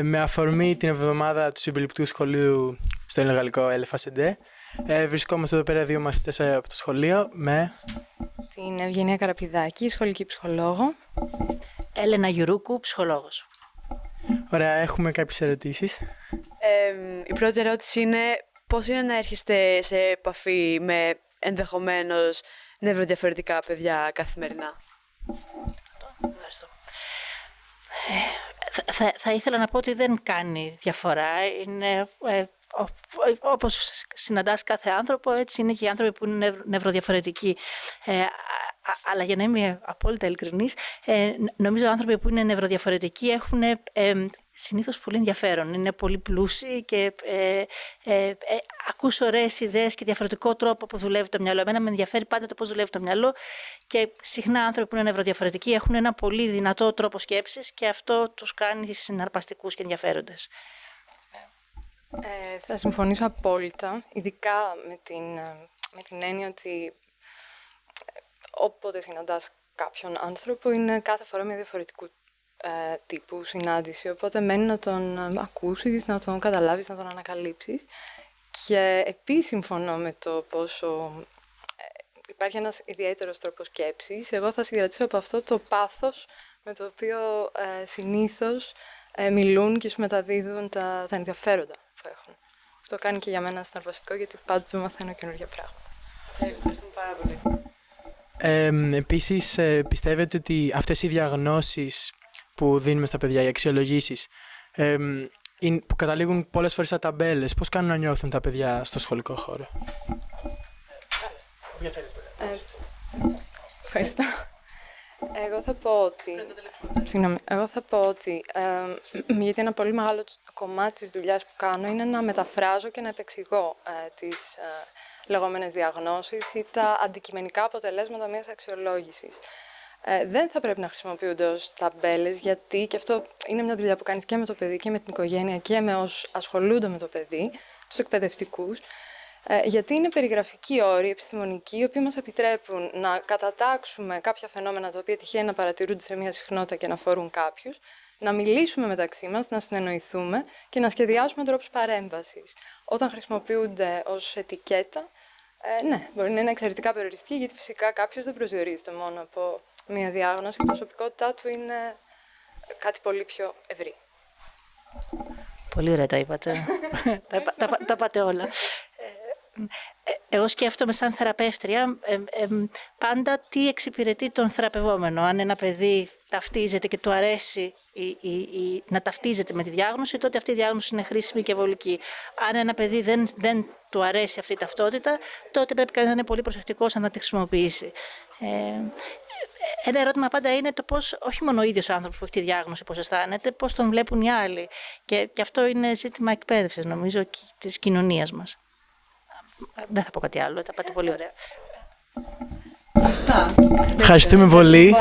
με αφορμή την εβδομάδα του συμπληπτικού σχολείου στο Ελληνογαλλικό ΕΛΕΦΑΣΕΝΤΕ. Βρισκόμαστε εδώ πέρα δύο μαθητές από το σχολείο με την Ευγενία Καραπηδάκη, σχολική ψυχολόγο. Έλενα Γιουρούκου, ψυχολόγος. Ωραία, έχουμε κάποιες ερωτήσεις. Η πρώτη ερώτηση είναι πώς είναι να έρχεστε σε επαφή με ενδεχομένως νευροδιαφορετικά παιδιά καθημερινά? Ευχαριστώ. Θα ήθελα να πω ότι δεν κάνει διαφορά. Είναι, όπως συναντάς κάθε άνθρωπο, έτσι είναι και οι άνθρωποι που είναι νευροδιαφορετικοί. Αλλά για να είμαι απόλυτα ειλικρινής, νομίζω οι άνθρωποι που είναι νευροδιαφορετικοί έχουν συνήθως πολύ ενδιαφέρον. Είναι πολύ πλούσιοι και ακούς ωραίες ιδέες και διαφορετικό τρόπο που δουλεύει το μυαλό. Εμένα με ενδιαφέρει πάντα το πώς δουλεύει το μυαλό και συχνά άνθρωποι που είναι νευροδιαφορετικοί έχουν ένα πολύ δυνατό τρόπο σκέψης και αυτό τους κάνει συναρπαστικούς και ενδιαφέροντες. Θα συμφωνήσω απόλυτα, ειδικά με την έννοια ότι όποτε συναντάς κάποιον άνθρωπο είναι κάθε φορά μια διαφορετικού τύπου συνάντηση, οπότε μένει να τον ακούσεις, να τον καταλάβεις, να τον ανακαλύψεις. Και επίσης συμφωνώ με το πόσο υπάρχει ένας ιδιαίτερος τρόπος σκέψης. Εγώ θα συγκρατήσω από αυτό το πάθος με το οποίο συνήθως μιλούν και σου μεταδίδουν τα ενδιαφέροντα που έχουν. Αυτό κάνει και για μένα συναρπαστικό, γιατί πάντοτε μαθαίνω καινούργια πράγματα. Ευχαριστούμε πάρα πολύ. Επίσης, πιστεύετε ότι αυτές οι διαγνώσεις που δίνουμε στα παιδιά, οι αξιολογήσεις, που καταλήγουν πολλές φορές στα ταμπέλες, πώς κάνουν να νιώθουν τα παιδιά στο σχολικό χώρο? Ευχαριστώ. Εγώ θα πω ότι γιατί ένα πολύ μεγάλο κομμάτι της δουλειάς που κάνω είναι να μεταφράζω και να επεξηγώ τις λεγόμενες διαγνώσεις ή τα αντικειμενικά αποτελέσματα μιας αξιολόγησης. Δεν θα πρέπει να χρησιμοποιούνται ως ταμπέλες, γιατί και αυτό είναι μια δουλειά που κάνεις και με το παιδί και με την οικογένεια και με όσους ασχολούνται με το παιδί, τους εκπαιδευτικούς, γιατί είναι περιγραφικοί όροι, επιστημονικοί, οι οποίοι μας επιτρέπουν να κατατάξουμε κάποια φαινόμενα τα οποία τυχαίνει να παρατηρούνται σε μια συχνότητα και να αφορούν κάποιους, να μιλήσουμε μεταξύ μας, να συνεννοηθούμε και να σχεδιάσουμε τρόπους παρέμβασης. Όταν χρησιμοποιούνται ως ετικέτα, ναι, μπορεί να είναι εξαιρετικά περιοριστική, γιατί φυσικά κάποιος δεν προσδιορίζεται μόνο από μία διάγνωση. Η προσωπικότητά του είναι κάτι πολύ πιο ευρύ. Πολύ ωραία τα είπατε. Τα πάτε όλα. Εγώ σκέφτομαι σαν θεραπεύτρια πάντα τι εξυπηρετεί τον θεραπευόμενο. Αν ένα παιδί ταυτίζεται και του αρέσει να ταυτίζεται με τη διάγνωση, τότε αυτή η διάγνωση είναι χρήσιμη και βολική. Αν ένα παιδί δεν του αρέσει αυτή η ταυτότητα, τότε πρέπει κανείς να είναι πολύ προσεκτικός αν θα τη χρησιμοποιήσει. Ένα ερώτημα πάντα είναι το πώς, όχι μόνο ο ίδιος ο άνθρωπος που έχει τη διάγνωση, πώς αισθάνεται, πώς τον βλέπουν οι άλλοι. Και αυτό είναι ζήτημα εκπαίδευσης, νομίζω, και της κοινωνίας μας. Δεν θα πω κάτι άλλο, τα πάτε πολύ ωραία. Ευχαριστούμε πολύ.